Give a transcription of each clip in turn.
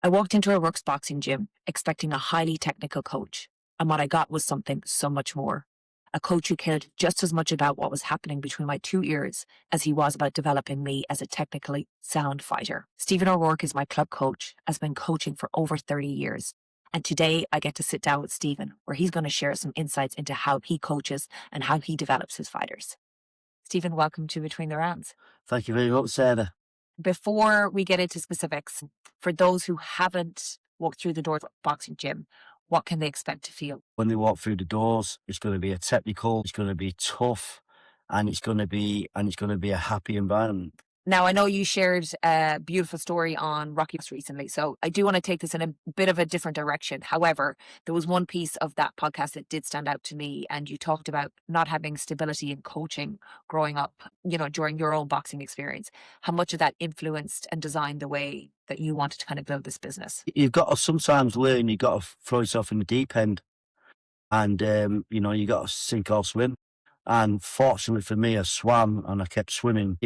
I walked into a Rooks boxing gym expecting a highly technical coach, and what I got was something so much more. A coach who cared just as much about what was happening between my two ears as he was about developing me as a technically sound fighter. Stephen O'Rourke is my club coach, has been coaching for over 30 years. And today I get to sit down with Stephen, where he's going to share some insights into how he coaches and how he develops his fighters. Stephen, welcome to Between the Rounds. Thank you very much, Sarah. Before we get into specifics, for those who haven't walked through the doors of a boxing gym, what can they expect to feel? When they walk through the doors, it's going to be a technical, it's going to be tough, and it's going to be a happy environment. Now, I know you shared a beautiful story on Rocky recently, so I do want to take this in a bit of a different direction. However, there was one piece of that podcast that did stand out to me, and you talked about not having stability in coaching growing up, during your own boxing experience. How much of that influenced and designed the way that you wanted to kind of build this business? You've got to sometimes learn, you've got to throw yourself in the deep end, and, you got to sink or swim. And fortunately for me, I swam and I kept swimming.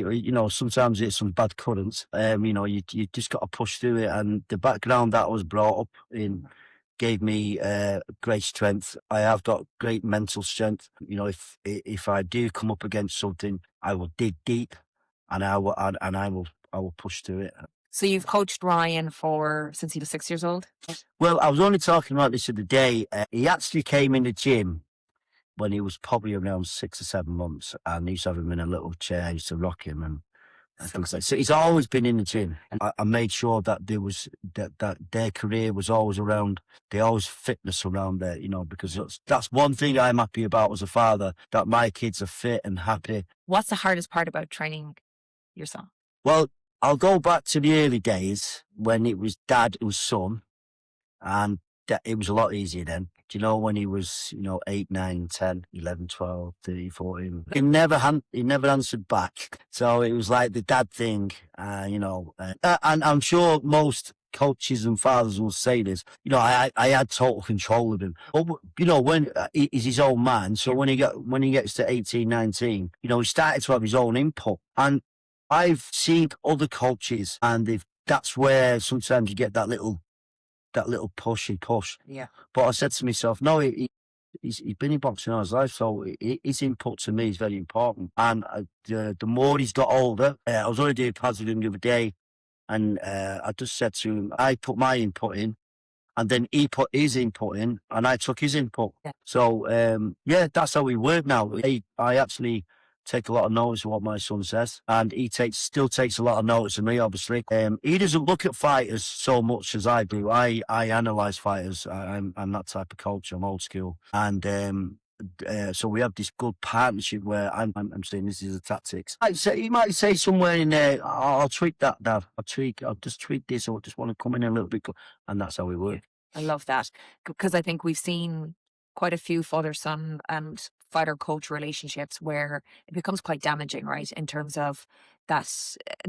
Sometimes it's some bad currents. You just got to push through it. And the background that I was brought up in gave me great strength. I have got great mental strength. If I do come up against something, I will dig deep, and I will push through it. So you've coached Ryan since he was 6 years old? Well, I was only talking about this the other day. He actually came in the gym when he was probably around 6 or 7 months, and I used to have him in a little chair. I used to rock him and things like that. So he's always been in the gym. I made sure that there was that their career was always around. They always fitness around there, because that's one thing I'm happy about as a father, that my kids are fit and happy. What's the hardest part about training your son? Well, I'll go back to the early days when it was dad and son, and it was a lot easier then. Do you know, when he was, 8, 9, 10, 11, 12, 13, 14, he never answered back. So it was like the dad thing, and I'm sure most coaches and fathers will say this. I had total control of him. But, when he's his own man, so when he gets to 18, 19, he started to have his own input. And I've seen other coaches, and that's where sometimes you get that little push. Yeah. But I said to myself, no, he's been in boxing all his life, so his input to me is very important. And the more he's got older, I was only doing pads with him the other day, and I just said to him, I put my input in, and then he put his input in, and I took his input. Yeah. So, that's how we work now. I actually take a lot of notice of what my son says, and he still takes a lot of notice of me, obviously. He doesn't look at fighters so much as I do. I analyse fighters. I'm that type of coach. I'm old school. And so we have this good partnership where I'm saying this is the tactics. He might say somewhere in there, I'll tweak that, Dad. I'll just tweak this, or just want to come in a little bit. And that's how we work. I love that, because I think we've seen quite a few father-son and fighter-coach relationships where it becomes quite damaging, right, in terms of that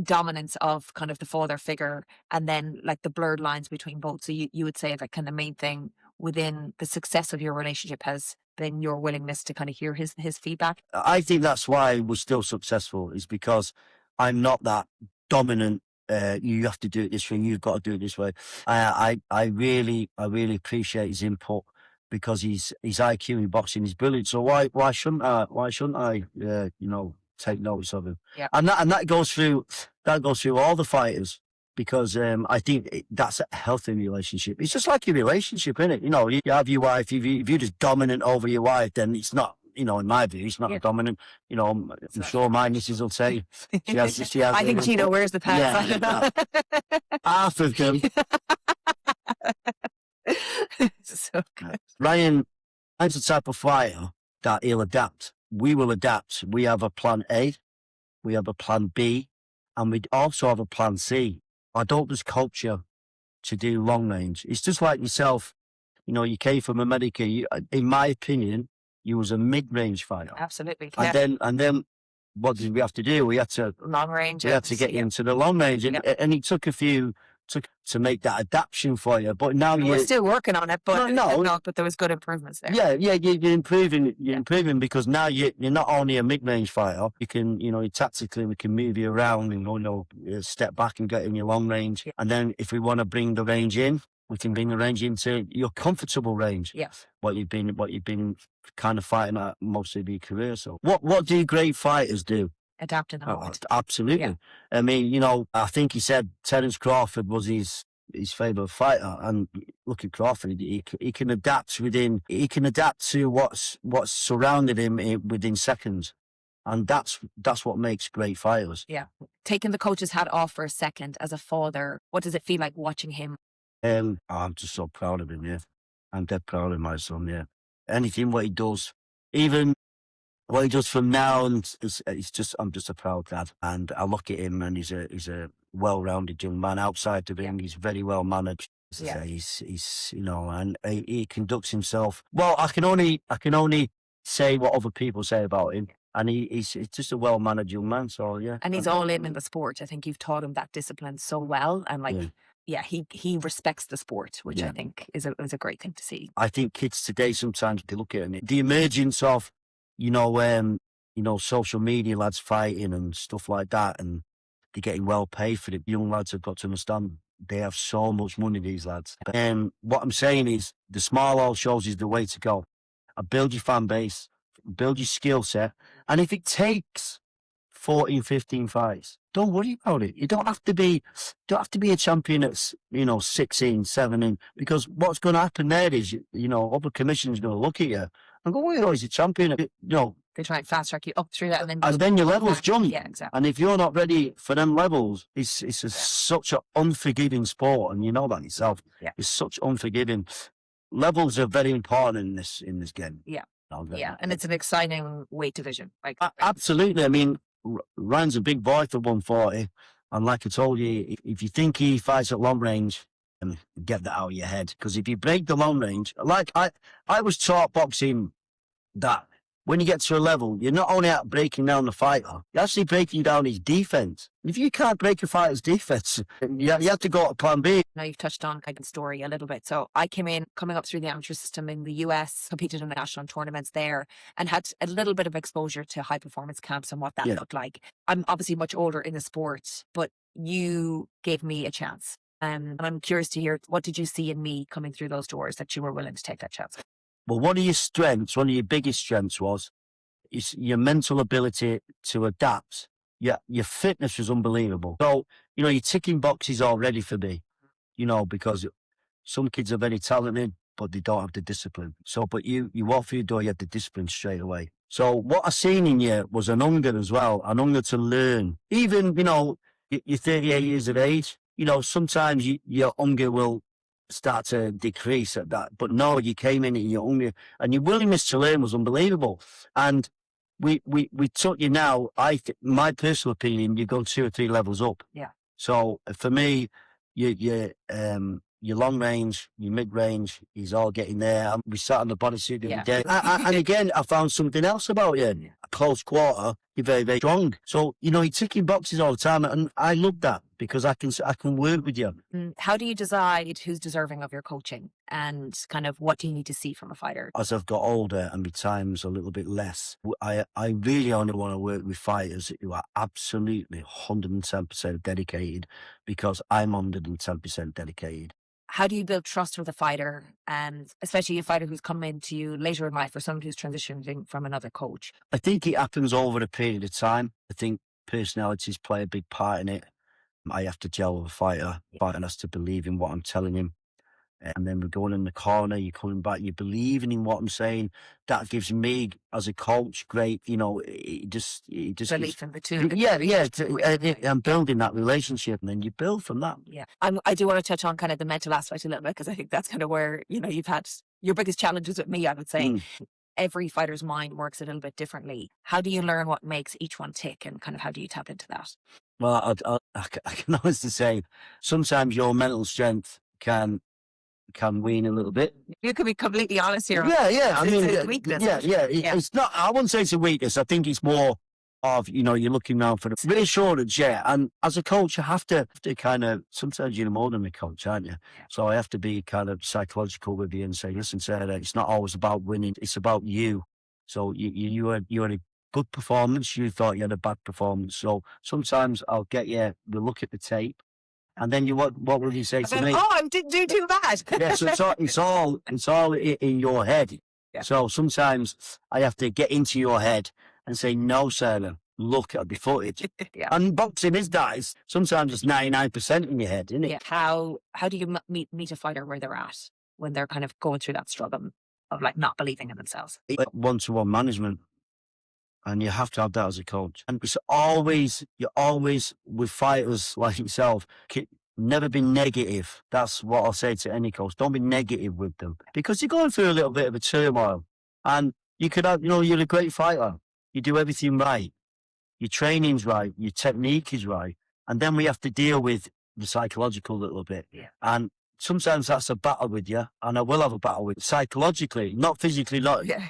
dominance of kind of the father figure, and then like the blurred lines between both. So you would say that kind of main thing within the success of your relationship has been your willingness to kind of hear his feedback? I think that's why we're still successful, is because I'm not that dominant. You have to do it this way. You've got to do it this way. I really appreciate his input, because his IQ in boxing is brilliant. So why shouldn't I take notice of him? Yeah. And that goes through all the fighters, because I think that's a healthy relationship. It's just like your relationship, isn't it? You have your wife. If you're just dominant over your wife, then it's not. In my view, it's not a dominant. I'm sure my missus will say she has. I think Gino wears the pants. Yeah, half of them. So good. Ryan is the type of fighter that he'll adapt. We will adapt. We have a plan A, we have a plan B, and we also have a plan C. I don't just coach you to do long range. It's just like yourself. You came from America. In my opinion, you was a mid-range fighter. Absolutely. And then what did we have to do? We had to long range. We had to get into the long range, and it took a few to make that adaptation for you. But now We're still working on it, but but there was good improvements there. Yeah, you're improving. You're improving because now you're not only a mid-range fighter. You can, tactically we can move you around and step back and get in your long range. Yeah. And then if we want to bring the range in, we can bring the range into your comfortable range. Yes. What you've been kind of fighting at most of your career. So what do great fighters do? Adapt in the moment. Absolutely. Yeah. I mean, I think he said Terence Crawford was his favourite fighter, and look at Crawford. He can adapt He can adapt to what's surrounded him within seconds, and that's what makes great fighters. Yeah. Taking the coach's hat off for a second, as a father, what does it feel like watching him? I'm just so proud of him. Yeah, I'm dead proud of my son. Yeah, anything what he does, even what he does from now, and I'm just a proud dad. And I look at him, and he's a well-rounded young man. Outside the ring, he's very well managed. Yeah. He's and he conducts himself well. I can only say what other people say about him, and he's just a well-managed young man. So yeah, and he's all in the sport. I think you've taught him that discipline so well, and he respects the sport, which I think is a great thing to see. I think kids today sometimes they look at him, the emergence of social media lads fighting and stuff like that, and they're getting well paid for it. Young lads have got to understand they have so much money, these lads. And what I'm saying is the small hall shows is the way to go. Build your fan base, build your skill set, and if it takes 14, 15 fights, don't worry about it. You don't have to be a champion at 16, 17, because what's going to happen there is other commissions going to look at you and go, "Oh, he's a champion." They try and fast track you up through that, and then your levels jump. Yeah, exactly. And if you're not ready for them levels, it's such an unforgiving sport, and you know that yourself. Yeah. It's such unforgiving. Levels are very important in this game. Yeah. And it's an exciting weight division. Absolutely. I mean, Ryan's a big boy for 140, and like I told you, if you think he fights at long range, get that out of your head, because if you break the long range, like I was taught boxing that when you get to a level, you're not only out breaking down the fighter, you're actually breaking down his defense. If you can't break a fighter's defense, you have to go to plan B. Now you've touched on kind of story a little bit. So I coming up through the amateur system in the US, competed in the national tournaments there, and had a little bit of exposure to high performance camps and what that looked like. I'm obviously much older in the sport, but you gave me a chance. And I'm curious to hear, what did you see in me coming through those doors that you were willing to take that chance? Well, one of your biggest strengths was your mental ability to adapt. Your fitness was unbelievable. So, you're ticking boxes already for me, because some kids are very talented, but they don't have the discipline. So, but you walk through your door, you have the discipline straight away. So what I seen in you was an hunger as well, an hunger to learn. Even, you're 38 years of age, sometimes your hunger will start to decrease at that. But no, you came in and your hunger and your willingness to learn was unbelievable. And we took you now, my personal opinion, you've gone 2 or 3 levels up. Yeah. So for me, your long range, your mid range, he's all getting there. We sat on the bodysuit the other day. And again, I found something else about you. A close quarter, you're very, very strong. So, you're ticking boxes all the time. And I love that because I can work with you. How do you decide who's deserving of your coaching, and kind of what do you need to see from a fighter? As I've got older and my time's a little bit less, I really only want to work with fighters who are absolutely 110% dedicated, because I'm 110% dedicated. How do you build trust with a fighter, and especially a fighter who's come into you later in life, or someone who's transitioning from another coach? I think it happens over a period of time. I think personalities play a big part in it. I have to gel with a fighter. The fighter has to believe in what I'm telling him. And then we're going in the corner, you're coming back, you're believing in what I'm saying. That gives me, as a coach, great, it just belief in the two. I'm building that relationship, and then you build from that. Yeah. I do want to touch on kind of the mental aspect a little bit, because I think that's kind of where, you've had your biggest challenges with me, I would say. Every fighter's mind works a little bit differently. How do you learn what makes each one tick, and kind of how do you tap into that? Well, I can honestly say, sometimes your mental strength can wean a little bit. You can be completely honest here. Yeah. I mean, it's a weakness. Yeah. It's not. I wouldn't say it's a weakness. I think it's more of, you're looking around for the reassurance, yeah. And as a coach, you have to kind of, sometimes you're more than a coach, aren't you? Yeah. So I have to be kind of psychological with you and say, listen, Sarah, it's not always about winning, it's about you. So you had a good performance, you thought you had a bad performance. So sometimes I'll get you to look at the tape. And then what will you say to me? Oh, I didn't do too bad. Yeah, so it's all in your head. Yeah. So sometimes I have to get into your head and say, no, Sarah, look at the footage. Yeah. And boxing is that. Sometimes it's 99% in your head, isn't it? Yeah. How do you meet a fighter where they're at when they're kind of going through that struggle of like not believing in themselves? One-to-one management. And you have to have that as a coach. And you're always with fighters like yourself, never be negative. That's what I'll say to any coach. Don't be negative with them because you're going through a little bit of a turmoil. And you could have, you're a great fighter. You do everything right. Your training's right. Your technique is right. And then we have to deal with the psychological a little bit. Yeah. And sometimes that's a battle with you, and I will have a battle with psychologically, not physically.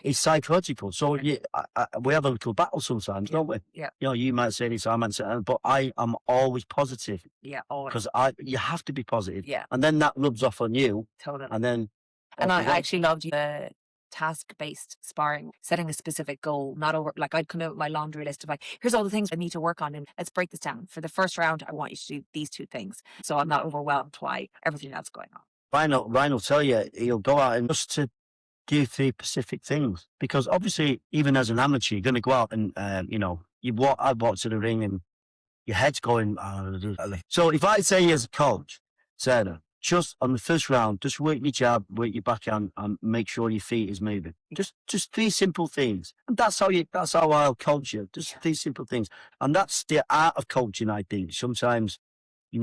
It's psychological. So we have a little battle sometimes, don't we? Yeah. You might say this, I might say that, but I am always positive. Yeah, always. Because you have to be positive. Yeah. And then that rubs off on you. Totally. And then. And I actually loved the task-based sparring, setting a specific goal, not over, like I'd come out with my laundry list of like, here's all the things I need to work on and let's break this down. For the first round, I want you to do these 2 things. So I'm not overwhelmed by everything that's going on. Ryan will tell you, he'll go out and just to do 3 specific things. Because obviously, even as an amateur, you're going to go out and, I'd walk to the ring and your head's going. So if I say as a coach, Sarah, just on the first round, just work your jab, work your backhand, and make sure your feet is moving. Just 3 simple things, and that's how I'll coach you. Just 3 simple things, and that's the art of coaching. I think sometimes, you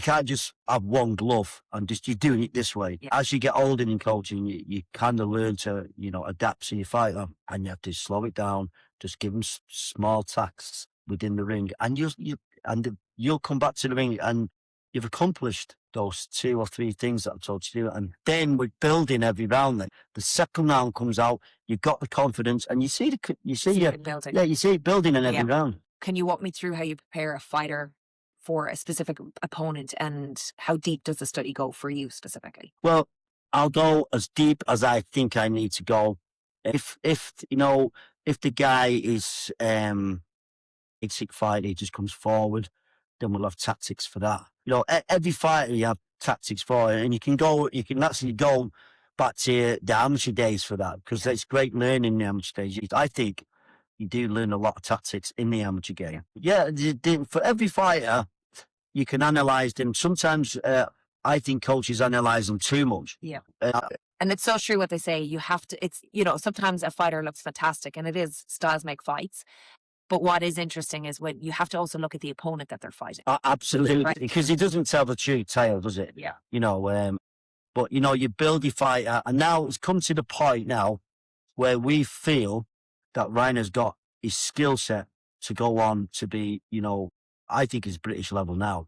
can't just have one glove and just you're doing it this way. Yeah. As you get older in coaching, you kind of learn to adapt to your fighter, and you have to slow it down. Just give them small tasks within the ring, and you'll come back to the ring and you've accomplished those 2 or 3 things that I've told you to do. And then we're building every round. Then the second round comes out, you've got the confidence, and you see it building. Yeah, you see it building in every round. Can you walk me through how you prepare a fighter for a specific opponent, and how deep does the study go for you specifically? Well, I'll go as deep as I think I need to go. If the guy is a sick fighter, he just comes forward, then we'll have tactics for that. Every fighter you have tactics for, and you can actually go back to the amateur days for that, because it's great learning in the amateur days. I think you do learn a lot of tactics in the amateur game. Yeah, for every fighter, you can analyse them. Sometimes I think coaches analyse them too much. Yeah. And it's so true what they say. You have to, sometimes a fighter looks fantastic, and it is styles make fights. But what is interesting is when you have to also look at the opponent that they're fighting. Absolutely, right? Because he doesn't tell the true tale, does it? Yeah. But you build your fighter, and now it's come to the point now where we feel that Ryan has got his skill set to go on to be, I think he's British level now.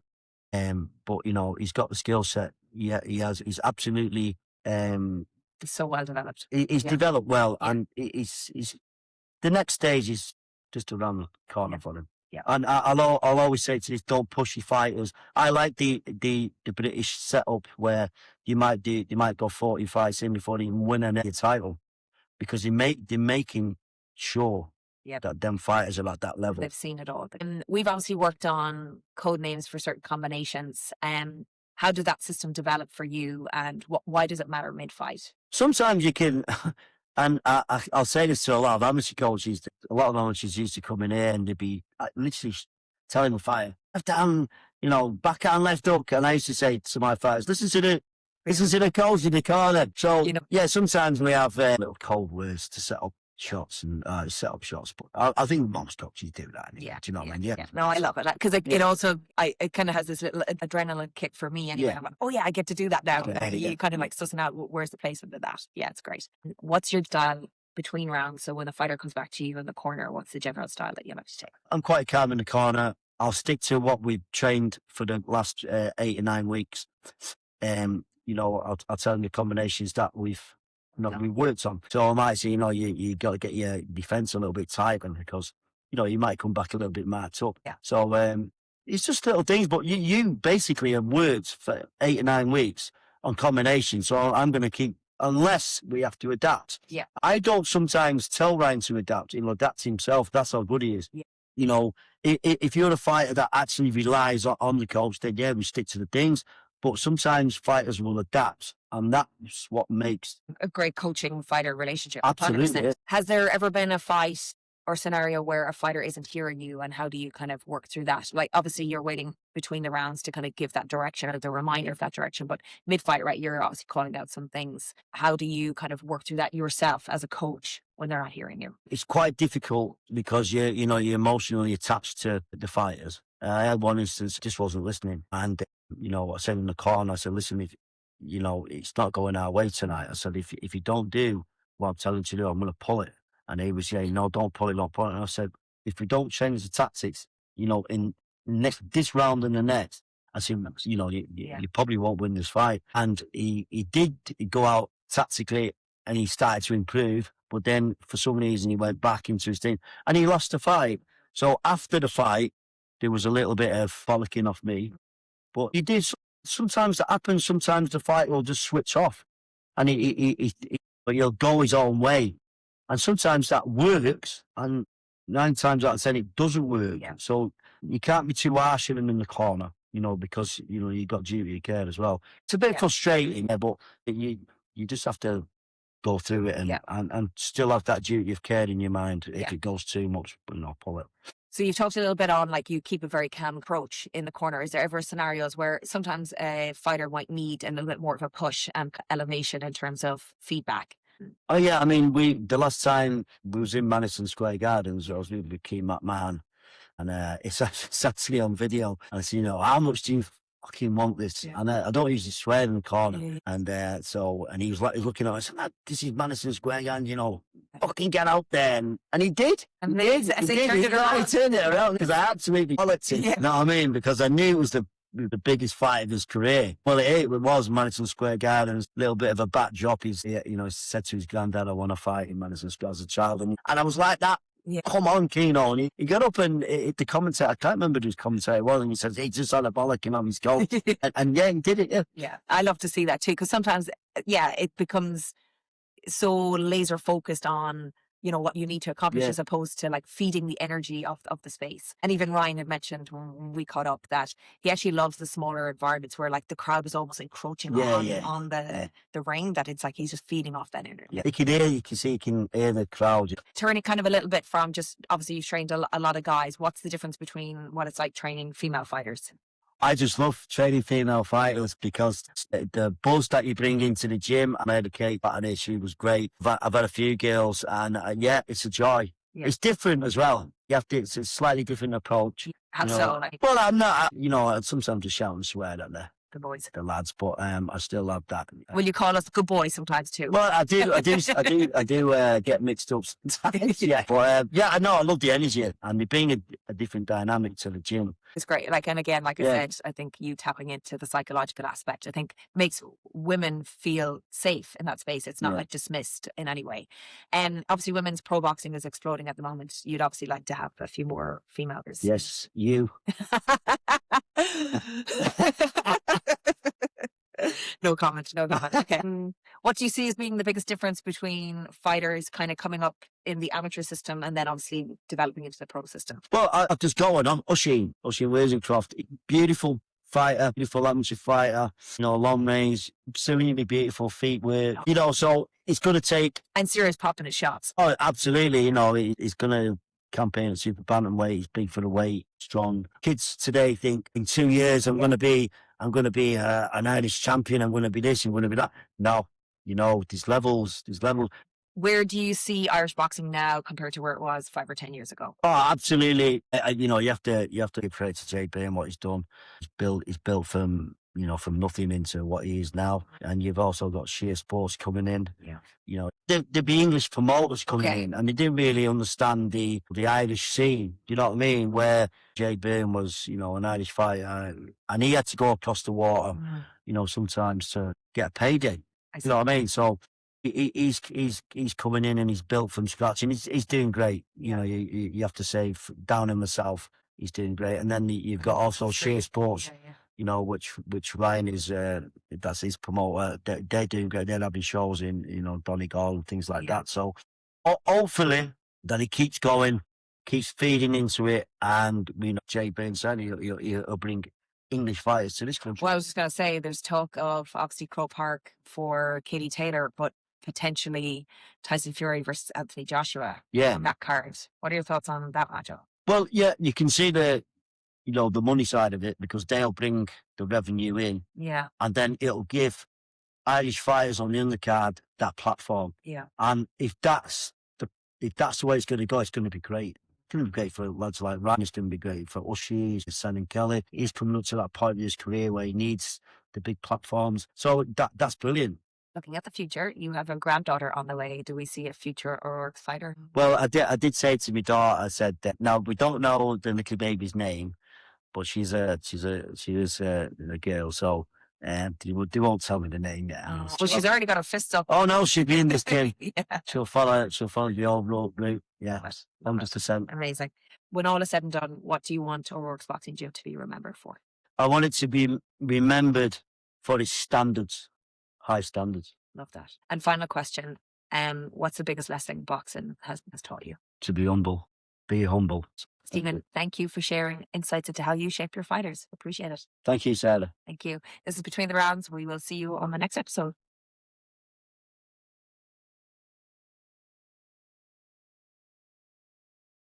But he's got the skill set. Yeah, he has. He's absolutely. He's so well developed. He's developed well, and he's the next stage is just around the corner for him. Yeah. And I'll always say to this: don't push your fighters. I like the British setup where they might go 40 fights in before they even win a title, because they're making sure that them fighters are at that level. They've seen it all. And we've obviously worked on code names for certain combinations. How did that system develop for you, and why does it matter mid-fight? Sometimes you can, and I'll say this to a lot of amateur coaches. A lot of amateurs used to come in here and they'd be literally telling the fighter, left down, backhand, left hook. And I used to say to my fighters, listen to the coach in the corner. So, sometimes we have little cold words to set up shots and set up shots, but I think most coaches do that anyway. Do you know what I mean? Yeah. No, I love it, because it also it kind of has this little adrenaline kick for me anyway. I'm like, oh yeah, I get to do that now. You kind of like sussing out where's the placement of that. Yeah, it's great. What's your style between rounds? So when the fighter comes back to you in the corner, what's the general style that you like to take? I'm quite calm in the corner. I'll stick to what we've trained for the last 8 or 9 weeks. I'll tell them the combinations that we've worked on. So I might say, you got to get your defence a little bit tighter, because you might come back a little bit marked up. Yeah. So it's just little things, but you basically have worked for 8 or 9 weeks on combination. So I'm going to keep, unless we have to adapt. Yeah. I don't sometimes tell Ryan to adapt. He'll adapt himself. That's how good he is. Yeah. If you're a fighter that actually relies on the coach, then yeah, we stick to the things. But sometimes fighters will adapt, and that's what makes a great coaching fighter relationship. absolutely. 100%. Yeah. Has there ever been a fight or scenario where a fighter isn't hearing you, and how do you kind of work through that? Like, obviously you're waiting between the rounds to kind of give that direction or the reminder of that direction, but mid-fight, right, you're obviously calling out some things. How do you kind of work through that yourself as a coach when they're not hearing you? It's quite difficult because you're emotionally attached to the fighters. I had one instance, just wasn't listening, and I said in the corner, I said, listen, if it's not going our way tonight. I said, if you don't do what I'm telling you to do, I'm going to pull it. And he was saying, no, don't pull it, don't pull it. And I said, if we don't change the tactics, in this round and the next, I said, you probably won't win this fight. And he did go out tactically, and he started to improve. But then for some reason he went back into his thing and he lost the fight. So after the fight, there was a little bit of bollocking off me. But he did. Sometimes that happens. Sometimes the fight will just switch off, and he'll go his own way. And sometimes that works, and 9 times out of 10 it doesn't work. Yeah. So you can't be too harsh on him in the corner, because you've got duty of care as well. It's a bit frustrating, but you just have to go through it and still have that duty of care in your mind. If it goes too much, pull it. So you've talked a little bit on, like, you keep a very calm approach in the corner. Is there ever scenarios where sometimes a fighter might need a little bit more of a push and elevation in terms of feedback? Oh yeah, I mean, the last time we was in Madison Square Gardens, I was with Keith McMahon, and it's actually on video. And I said, how much do you fucking want this? Yeah. And I don't usually swear in the corner. Yeah. And and he was looking at us, I said, this is Madison Square Gardens, fucking get out there. And he did. And he did. He turned it around. He turned it around because I absolutely bollocked him. Yeah. You know what I mean? Because I knew it was the biggest fight of his career. Well, it was Madison Square Gardens, a little bit of a backdrop. He said to his granddad, I want to fight in Madison Square as a child. And I was like that. Yeah. Come on, Keno. And he got up and the commentator, I can't remember whose commentator was, and he says, he just had a bollocking on his goal. and yeah, he did it. Yeah. Yeah. I love to see that too, because sometimes, it becomes so laser focused on, what you need to accomplish as opposed to like feeding the energy of the space. And even Ryan had mentioned when we caught up that he actually loves the smaller environments where like the crowd is almost encroaching on the ring, that it's like he's just feeding off that energy. Yeah. You can hear the crowd. Turning kind of a little bit from just, obviously you've trained a lot of guys. What's the difference between what it's like training female fighters? I just love training female fighters because the buzz that you bring into the gym, I made a cake at an issue, was great. I've had a few girls and it's a joy. Yeah. It's different as well. It's a slightly different approach. How so? Well, I'm not, I sometimes just shout and swear at the boys, the lads, but I still have that. Will you call us good boys sometimes too? Well, I do get mixed up sometimes. Yeah, but I know I love the energy and it being a different dynamic to the gym. It's great. Like, and again, like I said, I think you tapping into the psychological aspect, I think makes women feel safe in that space. It's not like dismissed in any way. And obviously women's pro boxing is exploding at the moment. You'd obviously like to have a few more females. Yes, you. No comment. Okay. What do you see as being the biggest difference between fighters kind of coming up in the amateur system and then obviously developing into the pro system? Well, I've just gone on Oisin Wozencroft, beautiful fighter, beautiful amateur fighter, long range, absolutely beautiful feet work, so it's going to take... And serious popping his shots. Oh, absolutely, he's going to campaign at super bantamweight. He's big for the weight, strong. Kids today think in 2 years I'm going to be an Irish champion. I'm going to be this. I'm going to be that. No, there's levels. Where do you see Irish boxing now compared to where it was 5 or 10 years ago? Oh, absolutely. You have to give credit to Jay Bain, what he's done. He's built from nothing into what he is now. And you've also got Sheer Sports coming in. Yeah. There'd be English promoters coming in, and they didn't really understand the Irish scene. You know what I mean? Where Jay Bain was, an Irish fighter, and he had to go across the water, sometimes to get a payday. You know what I mean? So He's coming in and he's built from scratch and he's doing great. You know, you have to say down in the south, he's doing great. And then you've got also Shea Sports, you know, which Ryan is that's his promoter. They're doing great. They're having shows in, you know, Donegal and things like that. So hopefully that he keeps going, keeps feeding into it, and you know, Jay Bain said he'll bring English fighters to this country. Well, I was just going to say, there's talk of obviously Crow Park for Katie Taylor, but potentially Tyson Fury versus Anthony Joshua Yeah. on that card. What are your thoughts on that matchup? Well, yeah, you can see the money side of it because they'll bring the revenue in. Yeah. And then it'll give Irish fighters on the undercard that platform. Yeah. And if that's the way it's going to go, it's going to be great. It's going to be great for lads like Ryan. It's going to be great for Ushi, Sam Kelly. He's coming up to that point in his career where he needs the big platforms. So that's brilliant. Looking at the future, you have a granddaughter on the way. Do we see a future O'Rourke's fighter? Well, I did say to my daughter, I said that now we don't know the little baby's name, but she is a girl, so they won't tell me the name yet. Well, she's already got her fists up. Oh no, she'll be in this game. Yeah. She'll follow the overall route. Yeah, 100%. Amazing. When all is said and done, what do you want O'Rourke's boxing gym to be remembered for? I want it to be remembered for its standards, high standards. Love that. And final question, what's the biggest lesson boxing has taught you? To be humble. Be humble. Stephen, thank you for sharing insights into how you shape your fighters. Appreciate it. Thank you, Sarah. Thank you. This is Between the Rounds. We will see you on the next episode.